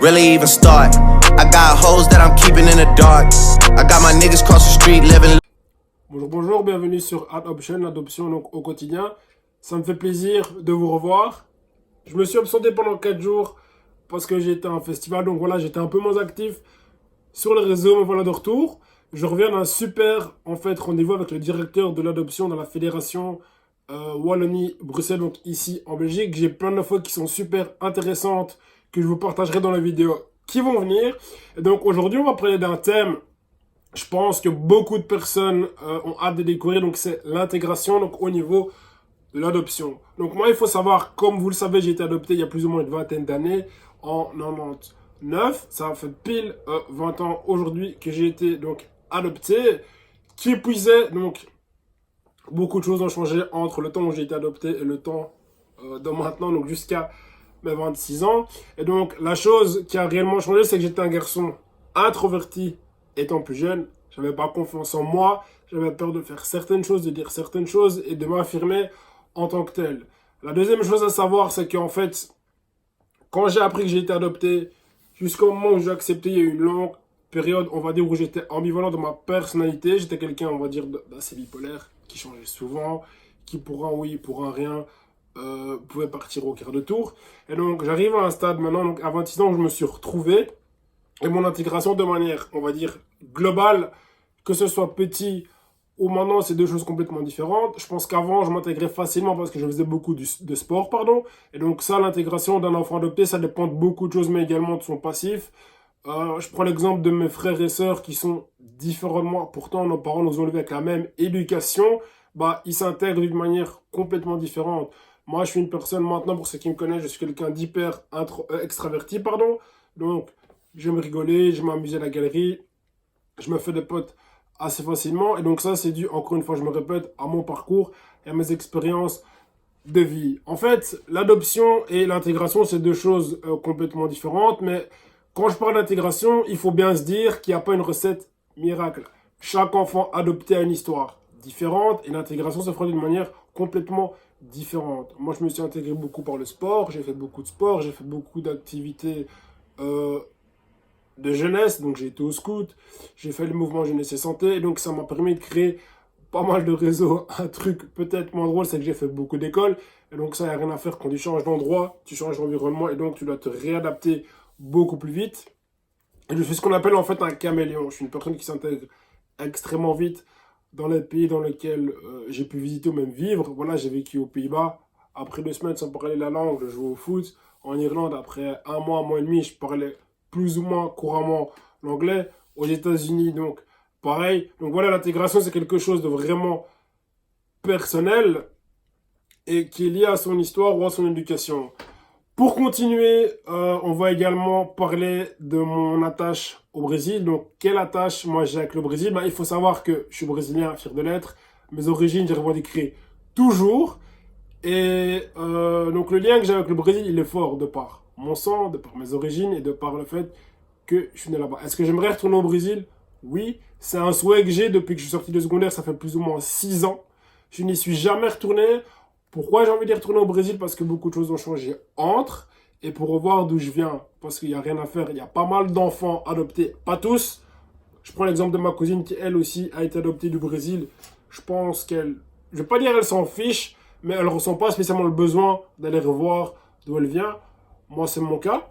really even start? I got hoes that I'm keeping in the dark. I got my niggas cross the street living. Bonjour, bienvenue sur Adoption, l'adoption donc au quotidien. Ça me fait plaisir de vous revoir. Je me suis absenté pendant 4 jours parce que j'étais à un festival, donc voilà, j'étais un peu moins actif sur les réseaux, mais voilà de retour. Je reviens d'un super rendez-vous avec le directeur de l'adoption dans la fédération Wallonie-Bruxelles, donc ici en Belgique. J'ai plein d'infos qui sont super intéressantes que je vous partagerai dans les vidéos qui vont venir. Et donc aujourd'hui, on va parler d'un thème, je pense que beaucoup de personnes ont hâte de découvrir, donc c'est l'intégration donc au niveau de l'adoption. Donc moi, il faut savoir, comme vous le savez, j'ai été adopté il y a plus ou moins une vingtaine d'années, en 99. Ça fait pile 20 ans aujourd'hui que j'ai été donc adopté. Qui puisait, donc beaucoup de choses ont changé entre le temps où j'ai été adopté et le temps de maintenant, donc jusqu'à mes 26 ans. Et donc la chose qui a réellement changé, c'est que j'étais un garçon introverti étant plus jeune. J'avais pas confiance en moi, j'avais peur de faire certaines choses, de dire certaines choses et de m'affirmer en tant que tel. La deuxième chose à savoir, c'est qu'en fait, quand j'ai appris que j'ai été adopté, jusqu'au moment où j'ai accepté, il y a eu une longue période, on va dire, où j'étais ambivalent dans ma personnalité. J'étais quelqu'un, on va dire, d'assez bipolaire, qui changeait souvent, qui pour un oui, pour un rien, pouvait partir au quart de tour. Et donc, j'arrive à un stade maintenant, donc à 26 ans, où je me suis retrouvé. Et mon intégration de manière, on va dire, globale, que ce soit petit ou maintenant, c'est deux choses complètement différentes. Je pense qu'avant, je m'intégrais facilement parce que je faisais beaucoup de sport, pardon. Et donc ça, l'intégration d'un enfant adopté, ça dépend de beaucoup de choses, mais également de son passif. Je prends l'exemple de mes frères et sœurs qui sont différents de moi. Pourtant, nos parents nous ont élevés avec la même éducation. Bah, ils s'intègrent d'une manière complètement différente. Moi, je suis une personne, maintenant, pour ceux qui me connaissent, je suis quelqu'un d'hyper extraverti, pardon. Donc, j'aime rigoler, je m'amuse à la galerie, je me fais des potes assez facilement. Et donc ça, c'est dû, encore une fois, je me répète, à mon parcours et à mes expériences de vie. En fait, l'adoption et l'intégration, c'est deux choses complètement différentes. Mais quand je parle d'intégration, il faut bien se dire qu'il n'y a pas une recette miracle. Chaque enfant adopté a une histoire différente et l'intégration se fera d'une manière complètement différente. Moi, je me suis intégré beaucoup par le sport, j'ai fait beaucoup de sport, j'ai fait beaucoup d'activités de jeunesse, donc j'ai été au scout, j'ai fait le mouvement jeunesse et santé, et donc ça m'a permis de créer pas mal de réseaux. Un truc peut-être moins drôle, c'est que j'ai fait beaucoup d'écoles, et donc ça, il n'y a rien à faire quand tu changes d'endroit, tu changes d'environnement, et donc tu dois te réadapter beaucoup plus vite. Et je suis ce qu'on appelle en fait un caméléon. Je suis une personne qui s'intègre extrêmement vite dans les pays dans lesquels j'ai pu visiter ou même vivre. Voilà, j'ai vécu aux Pays-Bas. Après 2 semaines sans parler la langue, je jouais au foot. En Irlande, après un mois et demi, je parlais plus ou moins couramment l'anglais. Aux États-Unis, donc pareil. Donc voilà, l'intégration, c'est quelque chose de vraiment personnel et qui est lié à son histoire ou à son éducation. Pour continuer, on va également parler de mon attache au Brésil. Donc, quelle attache moi j'ai avec le Brésil? Il faut savoir que je suis brésilien, fier de l'être. Mes origines, j'ai revendiqué toujours. Et donc, le lien que j'ai avec le Brésil, il est fort de par mon sang, de par mes origines et de par le fait que je suis né là-bas. Est-ce que j'aimerais retourner au Brésil? Oui, c'est un souhait que j'ai depuis que je suis sorti de secondaire, ça fait plus ou moins 6 ans. Je n'y suis jamais retourné. Pourquoi j'ai envie d'y retourner au Brésil? Parce que beaucoup de choses ont changé entre. Et pour revoir d'où je viens, parce qu'il n'y a rien à faire. Il y a pas mal d'enfants adoptés, pas tous. Je prends l'exemple de ma cousine qui, elle aussi, a été adoptée du Brésil. Je pense qu'elle, je ne vais pas dire qu'elle s'en fiche, mais elle ne ressent pas spécialement le besoin d'aller revoir d'où elle vient. Moi, c'est mon cas.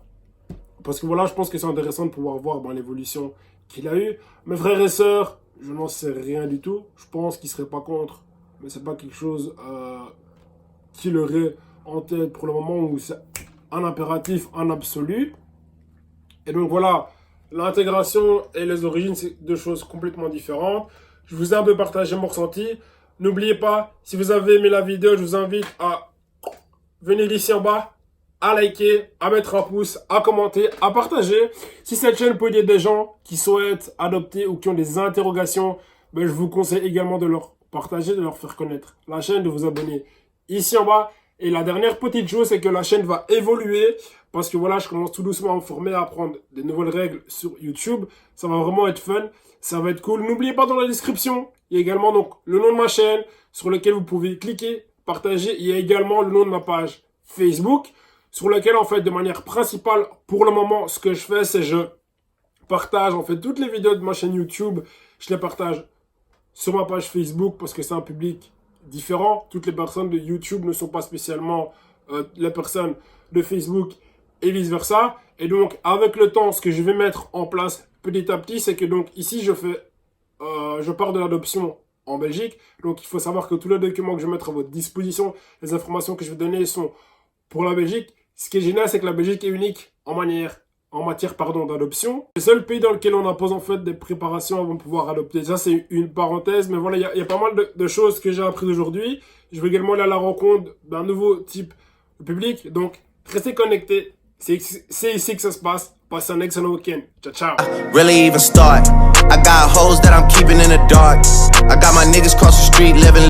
Parce que voilà, je pense que c'est intéressant de pouvoir voir l'évolution qu'il a eue. Mes frères et sœurs, je n'en sais rien du tout. Je pense qu'ils ne seraient pas contre. Mais c'est pas quelque chose qu'il aurait en tête pour le moment où c'est un impératif, un absolu. Et donc voilà, l'intégration et les origines, c'est deux choses complètement différentes. Je vous ai un peu partagé mon ressenti. N'oubliez pas, si vous avez aimé la vidéo, je vous invite à venir ici en bas, à liker, à mettre un pouce, à commenter, à partager. Si cette chaîne peut aider des gens qui souhaitent adopter ou qui ont des interrogations, je vous conseille également de leur partager, de leur faire connaître la chaîne, de vous abonner ici en bas. Et la dernière petite chose, c'est que la chaîne va évoluer parce que voilà, je commence tout doucement à me former, à apprendre des nouvelles règles sur YouTube. Ça va vraiment être fun, ça va être cool. N'oubliez pas dans la description, il y a également donc le nom de ma chaîne sur lequel vous pouvez cliquer, partager. Il y a également le nom de ma page Facebook. sur lequel, en fait, de manière principale, pour le moment, ce que je fais, c'est je partage, en fait, toutes les vidéos de ma chaîne YouTube, je les partage sur ma page Facebook parce que c'est un public différent. Toutes les personnes de YouTube ne sont pas spécialement les personnes de Facebook et vice-versa. Et donc, avec le temps, ce que je vais mettre en place petit à petit, c'est que donc ici, je pars de l'adoption en Belgique. Donc, il faut savoir que tous les documents que je vais mettre à votre disposition, les informations que je vais donner sont pour la Belgique. Ce qui est génial, c'est que la Belgique est unique en matière d'adoption. C'est le seul pays dans lequel on impose en fait des préparations avant de pouvoir adopter. Ça, c'est une parenthèse, mais voilà, il y a pas mal de choses que j'ai appris aujourd'hui. Je vais également aller à la rencontre d'un nouveau type de public. Donc, restez connectés. C'est ici que ça se passe. Passez un excellent week-end. Ciao, ciao. Really even start. I got hoes that I'm keeping in the dark. I got my niggas cross the street living